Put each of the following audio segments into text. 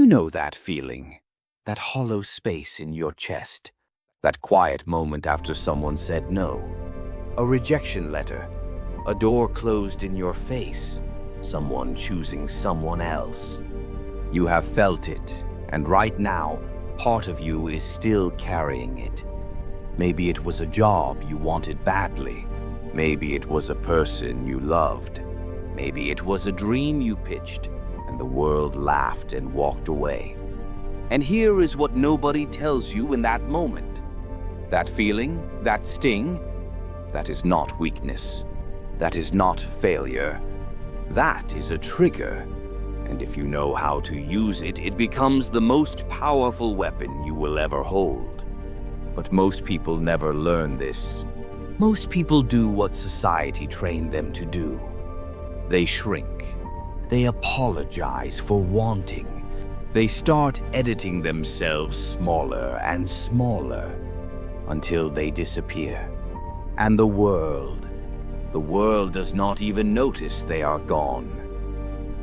You know that feeling, that hollow space in your chest, that quiet moment after someone said no. A rejection letter, a door closed in your face, someone choosing someone else. You have felt it, and right now, part of you is still carrying it. Maybe it was a job you wanted badly. Maybe it was a person you loved. Maybe it was a dream you pitched, and the world laughed and walked away. And here is what nobody tells you in that moment. That feeling, that sting, that is not weakness. That is not failure. That is a trigger. And if you know how to use it, it becomes the most powerful weapon you will ever hold. But most people never learn this. Most people do what society trained them to do. They shrink. They apologize for wanting. They start editing themselves smaller and smaller until they disappear. And the world does not even notice they are gone.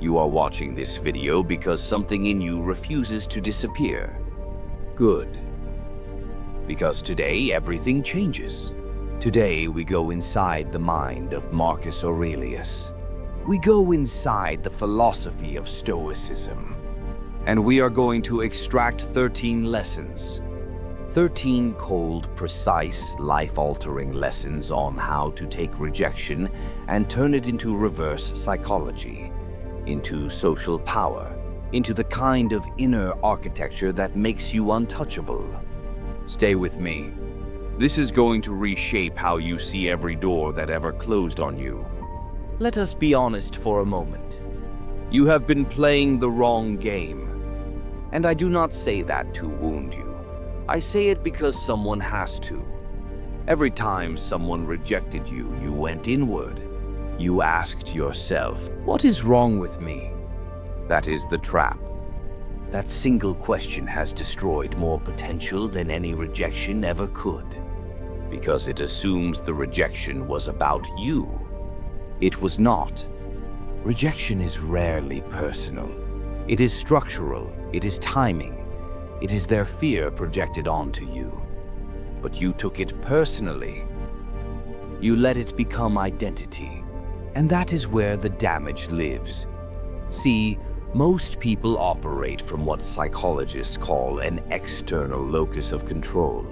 You are watching this video because something in you refuses to disappear. Good. Because today everything changes. Today we go inside the mind of Marcus Aurelius. We go inside the philosophy of Stoicism. And we are going to extract 13 lessons. 13 cold, precise, life-altering lessons on how to take rejection and turn it into reverse psychology, into social power, into the kind of inner architecture that makes you untouchable. Stay with me. This is going to reshape how you see every door that ever closed on you. Let us be honest for a moment. You have been playing the wrong game. And I do not say that to wound you. I say it because someone has to. Every time someone rejected you, you went inward. You asked yourself, what is wrong with me? That is the trap. That single question has destroyed more potential than any rejection ever could. Because it assumes the rejection was about you. It was not. Rejection is rarely personal. It is structural. It is timing. It is their fear projected onto you. But you took it personally. You let it become identity. And that is where the damage lives. See, most people operate from what psychologists call an external locus of control.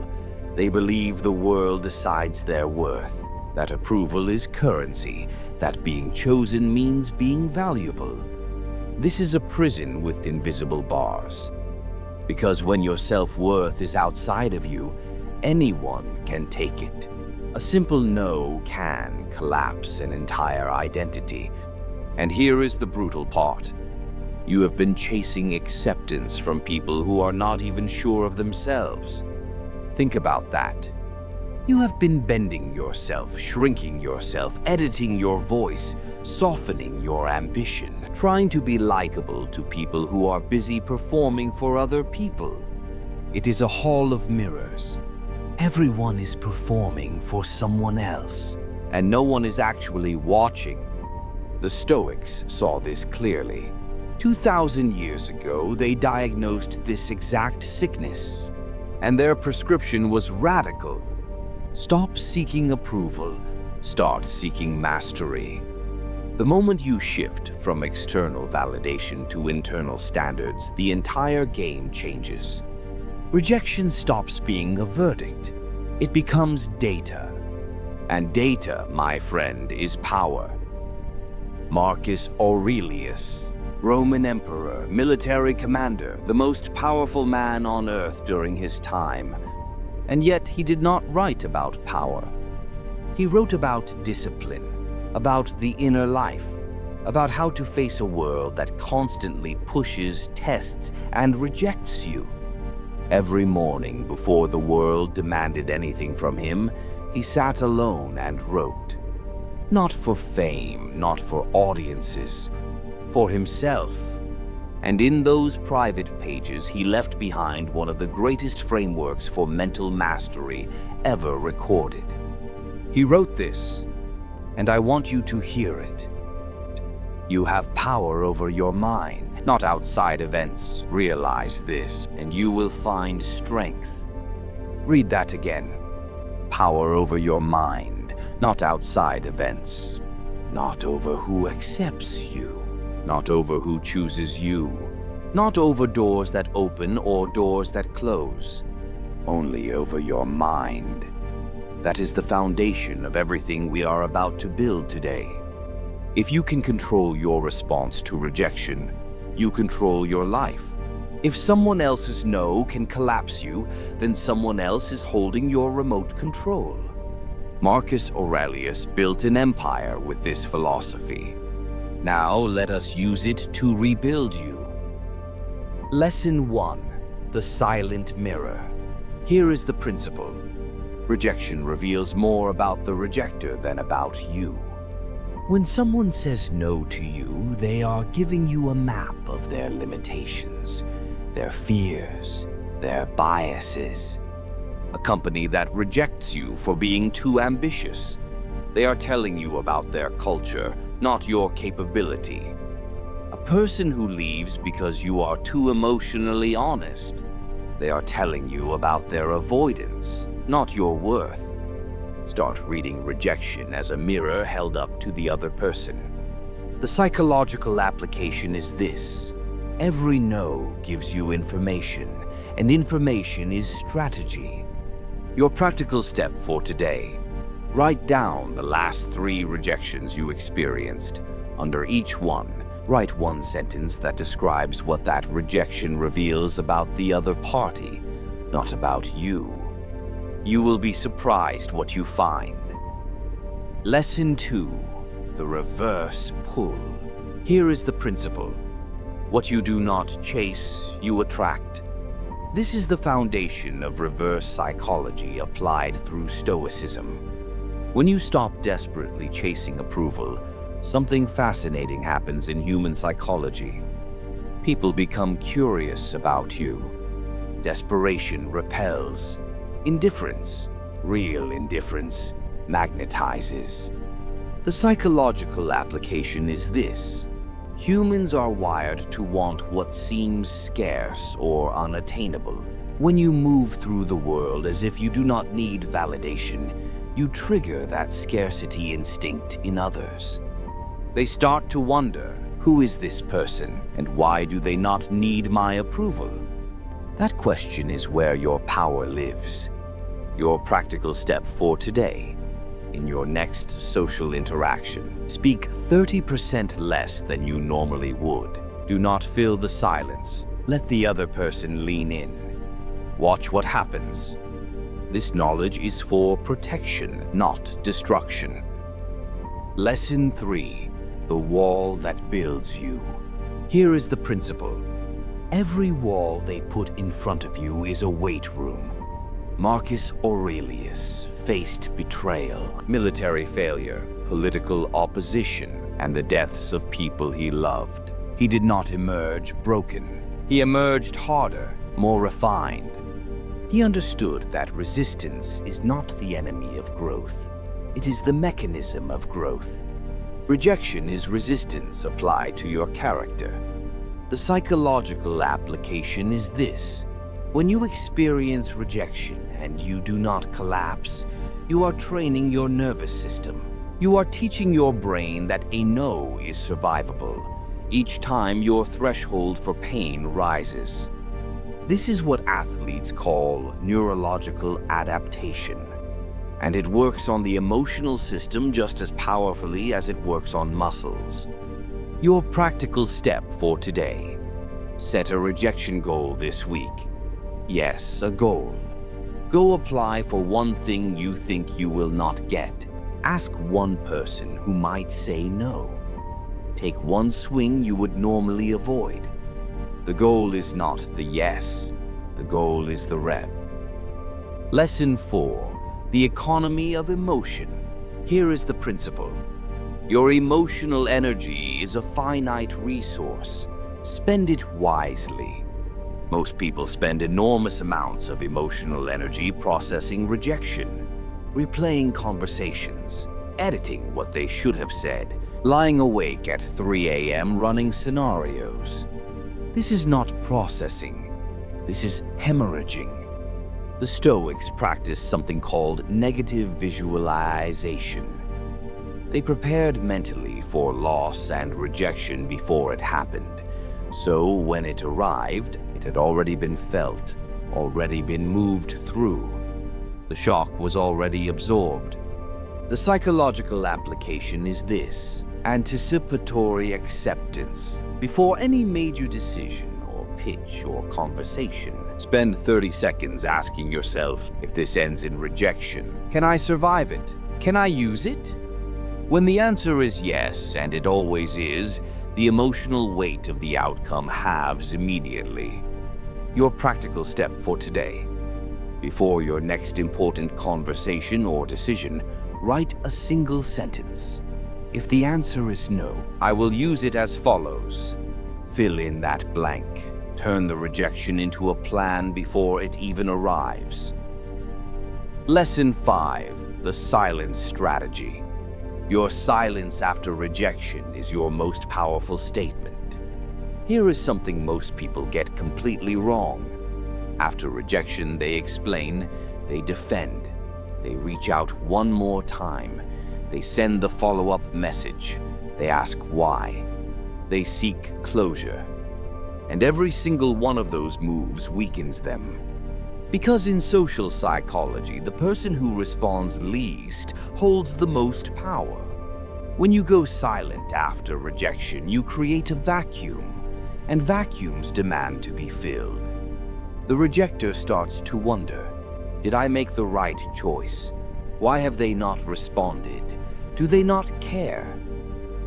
They believe the world decides their worth, that approval is currency, that being chosen means being valuable. This is a prison with invisible bars. Because when your self-worth is outside of you, anyone can take it. A simple no can collapse an entire identity. And here is the brutal part. You have been chasing acceptance from people who are not even sure of themselves. Think about that. You have been bending yourself, shrinking yourself, editing your voice, softening your ambition, trying to be likable to people who are busy performing for other people. It is a hall of mirrors. Everyone is performing for someone else, and no one is actually watching. The Stoics saw this clearly. 2,000 years ago, they diagnosed this exact sickness, and their prescription was radical. Stop seeking approval, start seeking mastery. The moment you shift from external validation to internal standards, the entire game changes. Rejection stops being a verdict. It becomes data. And data, my friend, is power. Marcus Aurelius, Roman emperor, military commander, the most powerful man on earth during his time. And yet he did not write about power. He wrote about discipline, about the inner life, about how to face a world that constantly pushes, tests, and rejects you. Every morning before the world demanded anything from him, he sat alone and wrote. Not for fame, not for audiences, for himself. And in those private pages, he left behind one of the greatest frameworks for mental mastery ever recorded. He wrote this, and I want you to hear it. You have power over your mind. not outside events. Realize this, and you will find strength. Read that again. Power over your mind, not outside events. Not over who accepts you, not over who chooses you, not over doors that open or doors that close, only over your mind. That is the foundation of everything we are about to build today. If you can control your response to rejection, you control your life. If someone else's no can collapse you, then someone else is holding your remote control. Marcus Aurelius built an empire with this philosophy. Now let us use it to rebuild you. Lesson 1. The silent mirror. Here is the principle. Rejection reveals more about the rejecter than about you. When someone says no to you, they are giving you a map of their limitations, their fears, their biases. A company that rejects you for being too ambitious. They are telling you about their culture, not your capability. A person who leaves because you are too emotionally honest. They are telling you about their avoidance, not your worth. Start reading rejection as a mirror held up to the other person. The psychological application is this. Every no gives you information, and information is strategy. Your practical step for today. Write down the last 3 rejections you experienced. Under each one, write one sentence that describes what that rejection reveals about the other party, not about you. You will be surprised what you find. Lesson 2. The reverse pull. Here is the principle. What you do not chase, you attract. This is the foundation of reverse psychology applied through Stoicism. When you stop desperately chasing approval, something fascinating happens in human psychology. People become curious about you. Desperation repels. Indifference, real indifference, magnetizes. The psychological application is this. Humans are wired to want what seems scarce or unattainable. When you move through the world as if you do not need validation, you trigger that scarcity instinct in others. They start to wonder, who is this person and why do they not need my approval? That question is where your power lives. Your practical step for today. In your next social interaction, speak 30% less than you normally would. Do not fill the silence. Let the other person lean in. Watch what happens. This knowledge is for protection, not destruction. Lesson 3. The wall that builds you. Here is the principle. Every wall they put in front of you is a weight room. Marcus Aurelius faced betrayal, military failure, political opposition, and the deaths of people he loved. He did not emerge broken. He emerged harder, more refined. He understood that resistance is not the enemy of growth. It is the mechanism of growth. Rejection is resistance applied to your character. The psychological application is this. When you experience rejection and you do not collapse, you are training your nervous system. You are teaching your brain that a no is survivable. Each time your threshold for pain rises. This is what athletes call neurological adaptation. And it works on the emotional system just as powerfully as it works on muscles. Your practical step for today. Set a rejection goal this week. Yes, a goal. Go apply for one thing you think you will not get. Ask one person who might say no. Take one swing you would normally avoid. The goal is not the yes. The goal is the rep. Lesson 4. The economy of emotion. Here is the principle. Your emotional energy is a finite resource. Spend it wisely. Most people spend enormous amounts of emotional energy processing rejection, replaying conversations, editing what they should have said, lying awake at 3 a.m. running scenarios. This is not processing. This is hemorrhaging. The Stoics practice something called negative visualization. They prepared mentally for loss and rejection before it happened. So when it arrived, it had already been felt, already been moved through. The shock was already absorbed. The psychological application is this: anticipatory acceptance. Before any major decision or pitch or conversation, spend 30 seconds asking yourself, if this ends in rejection, can I survive it? Can I use it? When the answer is yes, and it always is, the emotional weight of the outcome halves immediately. Your practical step for today: before your next important conversation or decision, write a single sentence. If the answer is no, I will use it as follows. Fill in that blank. Turn the rejection into a plan before it even arrives. Lesson 5: the silence strategy. Your silence after rejection is your most powerful statement. Here is something most people get completely wrong. After rejection, they explain, they defend, they reach out one more time, they send the follow-up message, they ask why, they seek closure. And every single one of those moves weakens them. Because in social psychology, the person who responds least holds the most power. When you go silent after rejection, you create a vacuum, and vacuums demand to be filled. The rejecter starts to wonder, did I make the right choice? Why have they not responded? Do they not care?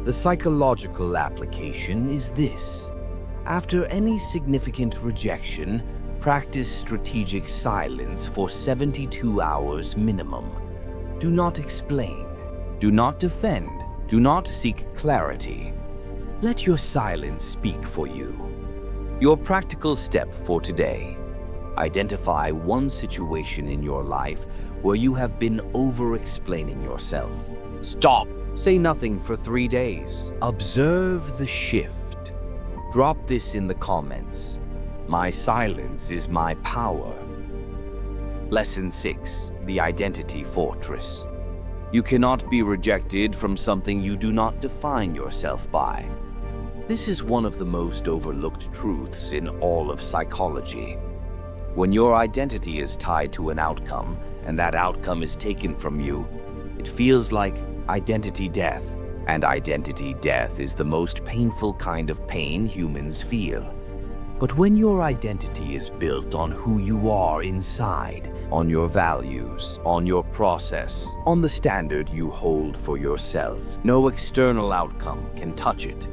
The psychological application is this: after any significant rejection, practice strategic silence for 72 hours minimum. Do not explain. Do not defend. Do not seek clarity. Let your silence speak for you. Your practical step for today: identify one situation in your life where you have been over-explaining yourself. Stop. Say nothing for 3 days. Observe the shift. Drop this in the comments. My silence is my power. Lesson 6: the identity fortress. You cannot be rejected from something you do not define yourself by. This is one of the most overlooked truths in all of psychology. When your identity is tied to an outcome, and that outcome is taken from you, it feels like identity death. And identity death is the most painful kind of pain humans feel. But when your identity is built on who you are inside, on your values, on your process, on the standard you hold for yourself, no external outcome can touch it.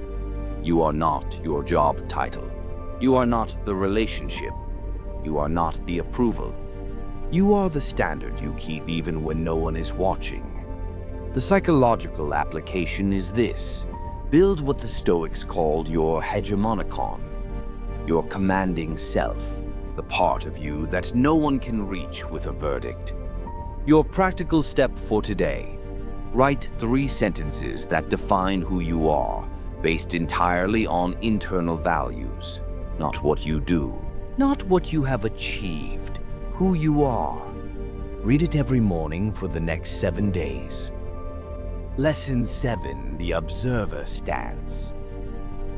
You are not your job title. You are not the relationship. You are not the approval. You are the standard you keep even when no one is watching. The psychological application is this: build what the Stoics called your hegemonicon, your commanding self, the part of you that no one can reach with a verdict. Your practical step for today: write 3 sentences that define who you are, based entirely on internal values, not what you do, not what you have achieved, who you are. Read it every morning for the next 7 days. Lesson 7: the observer stance.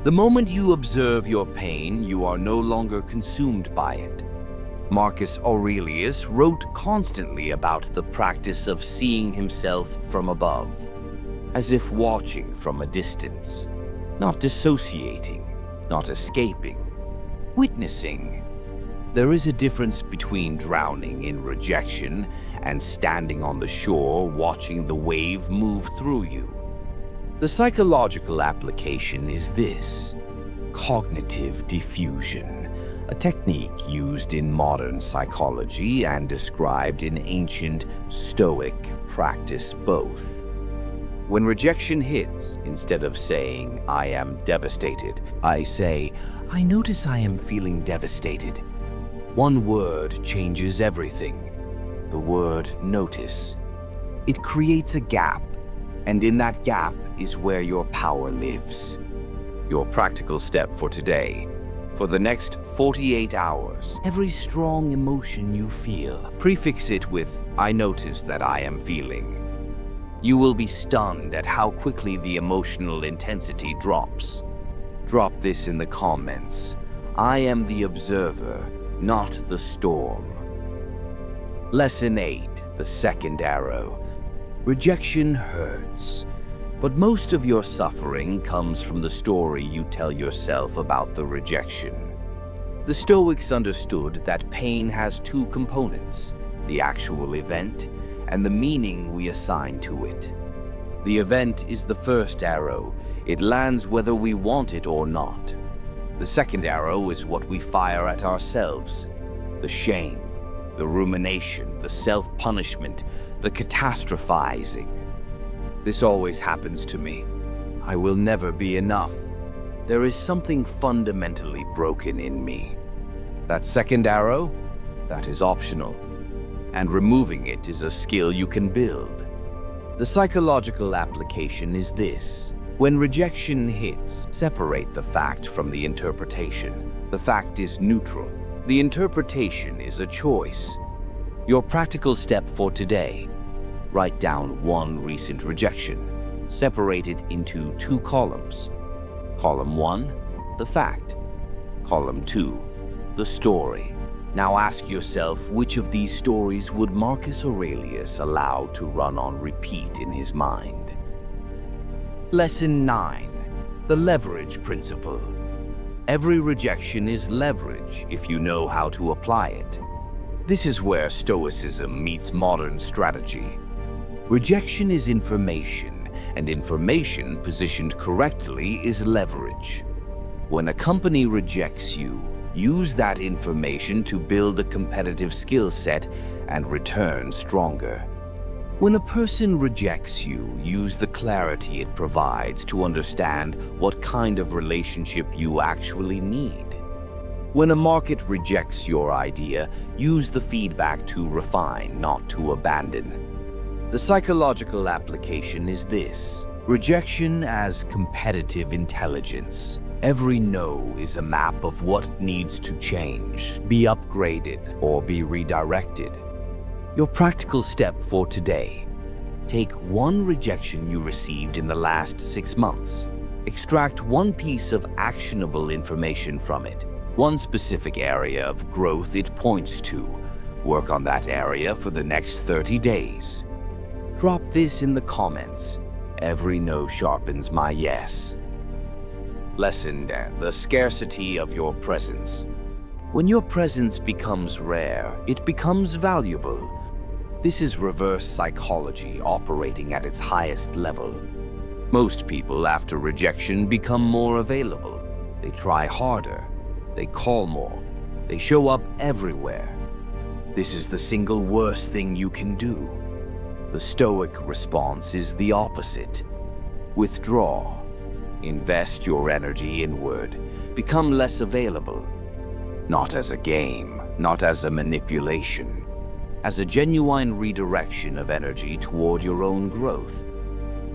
The moment you observe your pain, you are no longer consumed by it. Marcus Aurelius wrote constantly about the practice of seeing himself from above, as if watching from a distance, not dissociating, not escaping, witnessing. There is a difference between drowning in rejection and standing on the shore watching the wave move through you. The psychological application is this: cognitive diffusion, a technique used in modern psychology and described in ancient Stoic practice both. When rejection hits, instead of saying, "I am devastated," I say, "I notice I am feeling devastated." One word changes everything. The word notice. It creates a gap, and in that gap is where your power lives. Your practical step for today: For the next 48 hours, every strong emotion you feel, prefix it with, "I notice that I am feeling." You will be stunned at how quickly the emotional intensity drops. Drop this in the comments. I am the observer, not the storm. Lesson 8, the second arrow. Rejection hurts, but most of your suffering comes from the story you tell yourself about the rejection. The Stoics understood that pain has two components, the actual event and the meaning we assign to it. The event is the first arrow. It lands whether we want it or not. The second arrow is what we fire at ourselves. The shame, the rumination, the self-punishment, the catastrophizing. This always happens to me. I will never be enough. There is something fundamentally broken in me. That second arrow, that is optional. And removing it is a skill you can build. The psychological application is this. When rejection hits, separate the fact from the interpretation. The fact is neutral. The interpretation is a choice. Your practical step for today: write down one recent rejection. Separate it into two columns. Column 1, the fact. Column 2, the story. Now ask yourself, which of these stories would Marcus Aurelius allow to run on repeat in his mind? Lesson 9, the leverage principle. Every rejection is leverage if you know how to apply it. This is where Stoicism meets modern strategy. Rejection is information, and information positioned correctly is leverage. When a company rejects you, use that information to build a competitive skill set and return stronger. When a person rejects you, use the clarity it provides to understand what kind of relationship you actually need. When a market rejects your idea, use the feedback to refine, not to abandon. The psychological application is this: rejection as competitive intelligence. Every no is a map of what needs to change, be upgraded, or be redirected. Your practical step for today: take one rejection you received in the last 6 months. Extract one piece of actionable information from it, one specific area of growth it points to. Work on that area for the next 30 days. Drop this in the comments. Every no sharpens my yes. Lesson 10, the scarcity of your presence. When your presence becomes rare, it becomes valuable. This is reverse psychology operating at its highest level. Most people after rejection become more available. They try harder. They call more. They show up everywhere. This is the single worst thing you can do. The Stoic response is the opposite. Withdraw. Invest your energy inward. Become less available. Not as a game, not as a manipulation, as a genuine redirection of energy toward your own growth.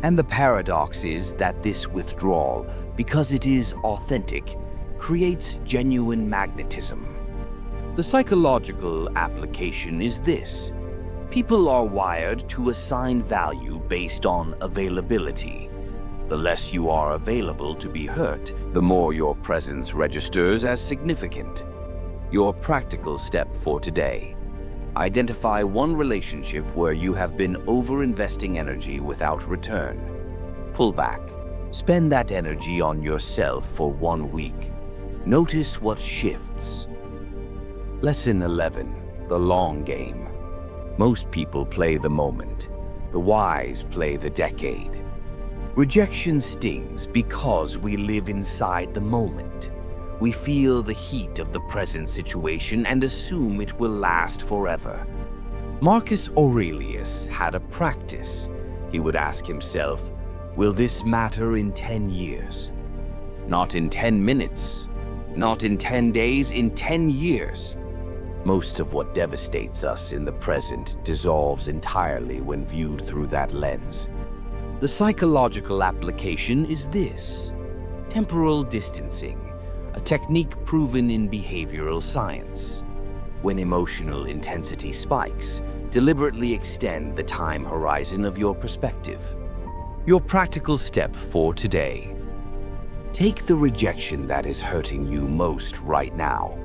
And the paradox is that this withdrawal, because it is authentic, creates genuine magnetism. The psychological application is this: people are wired to assign value based on availability. The less you are available to be hurt, the more your presence registers as significant. Your practical step for today: identify one relationship where you have been over-investing energy without return. Pull back. Spend that energy on yourself for 1 week. Notice what shifts. Lesson 11, the long game. Most people play the moment. The wise play the decade. Rejection stings because we live inside the moment. We feel the heat of the present situation and assume it will last forever. Marcus Aurelius had a practice. He would ask himself, will this matter in 10 years? Not in 10 minutes, not in 10 days, in 10 years. Most of what devastates us in the present dissolves entirely when viewed through that lens. The psychological application is this: temporal distancing. a technique proven in behavioral science. When emotional intensity spikes, deliberately extend the time horizon of your perspective. Your practical step for today. Take the rejection that is hurting you most right now.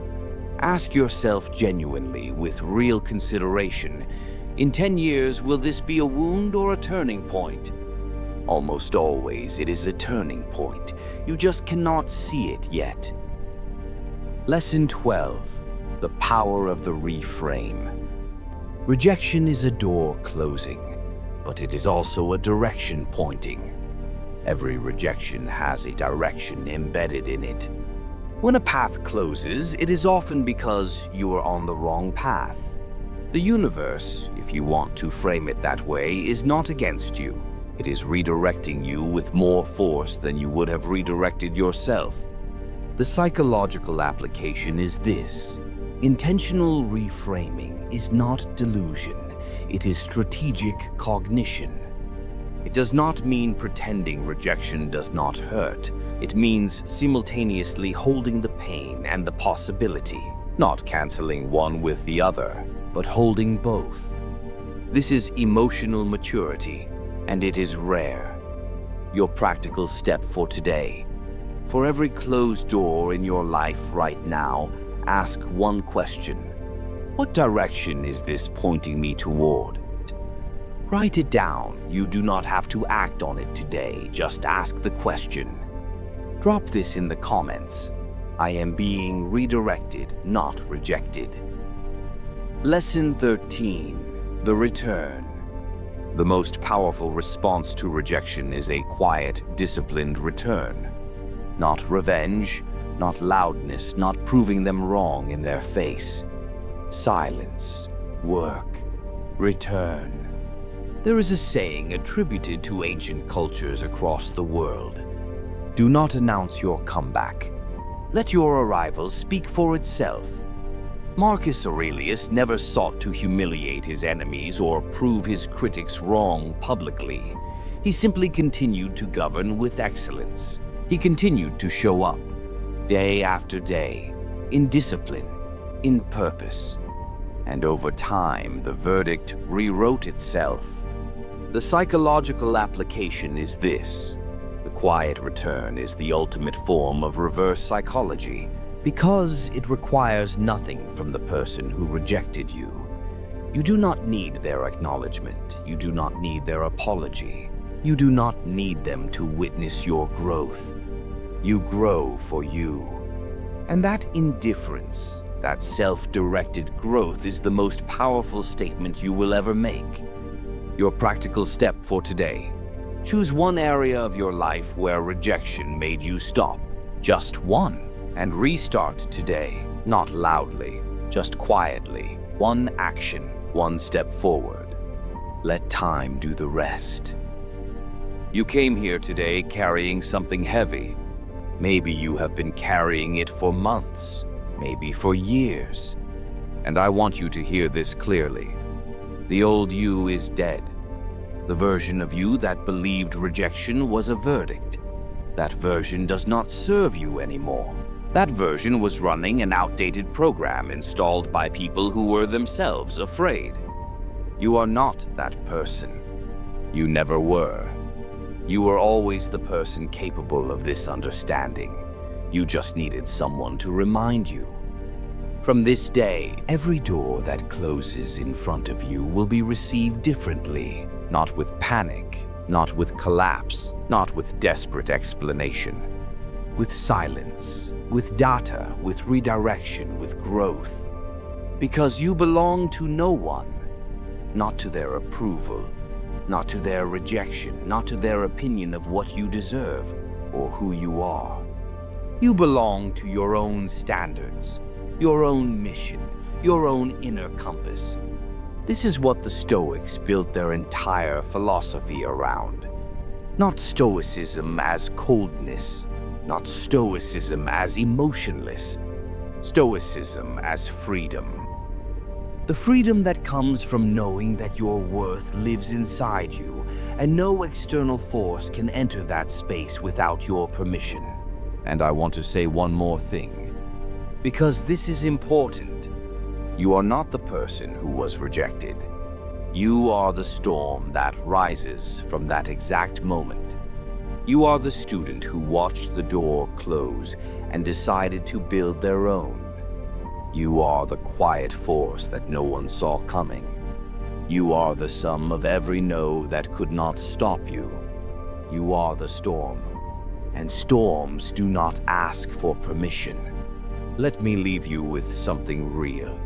Ask yourself genuinely, with real consideration, in 10 years, will this be a wound or a turning point? Almost always, it is a turning point. You just cannot see it yet. Lesson 12. The power of the reframe. Rejection is a door closing, but it is also a direction pointing. Every rejection has a direction embedded in it. When a path closes, it is often because you are on the wrong path. The universe, if you want to frame it that way, is not against you. It is redirecting you with more force than you would have redirected yourself. The psychological application is this. Intentional reframing is not delusion. It is strategic cognition. It does not mean pretending rejection does not hurt. It means simultaneously holding the pain and the possibility, not canceling one with the other, but holding both. This is emotional maturity, and it is rare. Your practical step for today. For every closed door in your life right now, ask one question. What direction is this pointing me toward? Write it down. You do not have to act on it today. Just ask the question. Drop this in the comments. I am being redirected, not rejected. Lesson 13. The return. The most powerful response to rejection is a quiet, disciplined return. Not revenge, not loudness, not proving them wrong in their face. Silence, work, return. There is a saying attributed to ancient cultures across the world. Do not announce your comeback. Let your arrival speak for itself. Marcus Aurelius never sought to humiliate his enemies or prove his critics wrong publicly. He simply continued to govern with excellence. He continued to show up, day after day, in discipline, in purpose. And over time, the verdict rewrote itself. The psychological application is this. The quiet return is the ultimate form of reverse psychology because it requires nothing from the person who rejected you. You do not need their acknowledgement. You do not need their apology. You do not need them to witness your growth. You grow for you. And that indifference, that self-directed growth is the most powerful statement you will ever make. Your practical step for today. Choose one area of your life where rejection made you stop. Just one. And restart today. Not loudly, just quietly. One action, one step forward. Let time do the rest. You came here today carrying something heavy. Maybe you have been carrying it for months, maybe for years. And I want you to hear this clearly. The old you is dead. The version of you that believed rejection was a verdict. That version does not serve you anymore. That version was running an outdated program installed by people who were themselves afraid. You are not that person. You never were. You were always the person capable of this understanding. You just needed someone to remind you. From this day, every door that closes in front of you will be received differently, not with panic, not with collapse, not with desperate explanation, with silence, with data, with redirection, with growth. Because you belong to no one, not to their approval, not to their rejection, not to their opinion of what you deserve or who you are. You belong to your own standards, your own mission, your own inner compass. This is what the Stoics built their entire philosophy around. Not Stoicism as coldness, not Stoicism as emotionless, Stoicism as freedom. The freedom that comes from knowing that your worth lives inside you, and no external force can enter that space without your permission. And I want to say one more thing, because this is important. You are not the person who was rejected. You are the storm that rises from that exact moment. You are the student who watched the door close and decided to build their own. You are the quiet force that no one saw coming. You are the sum of every no that could not stop you. You are the storm, and storms do not ask for permission. Let me leave you with something real.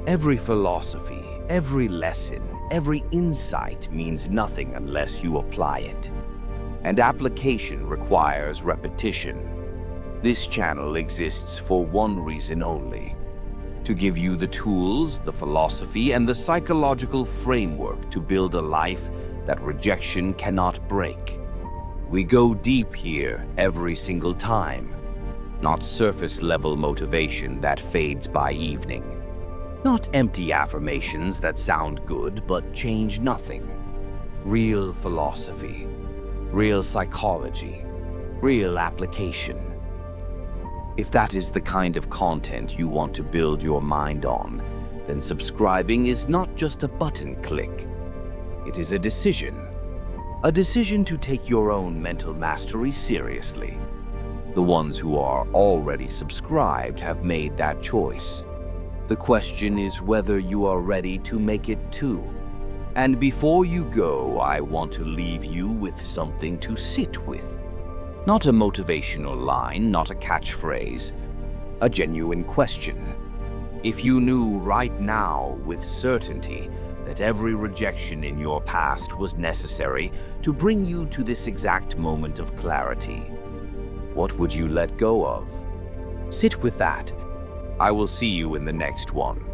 Every philosophy, every lesson, every insight means nothing unless you apply it. And application requires repetition. This channel exists for one reason only: to give you the tools, the philosophy, and the psychological framework to build a life that rejection cannot break. We go deep here every single time, not surface-level motivation that fades by evening, not empty affirmations that sound good but change nothing. Real philosophy, real psychology, real application. If that is the kind of content you want to build your mind on, then subscribing is not just a button click. It is a decision to take your own mental mastery seriously. The ones who are already subscribed have made that choice. The question is whether you are ready to make it too. And before you go, I want to leave you with something to sit with. Not a motivational line, not a catchphrase, a genuine question. If you knew right now with certainty that every rejection in your past was necessary to bring you to this exact moment of clarity, what would you let go of? Sit with that. I will see you in the next one.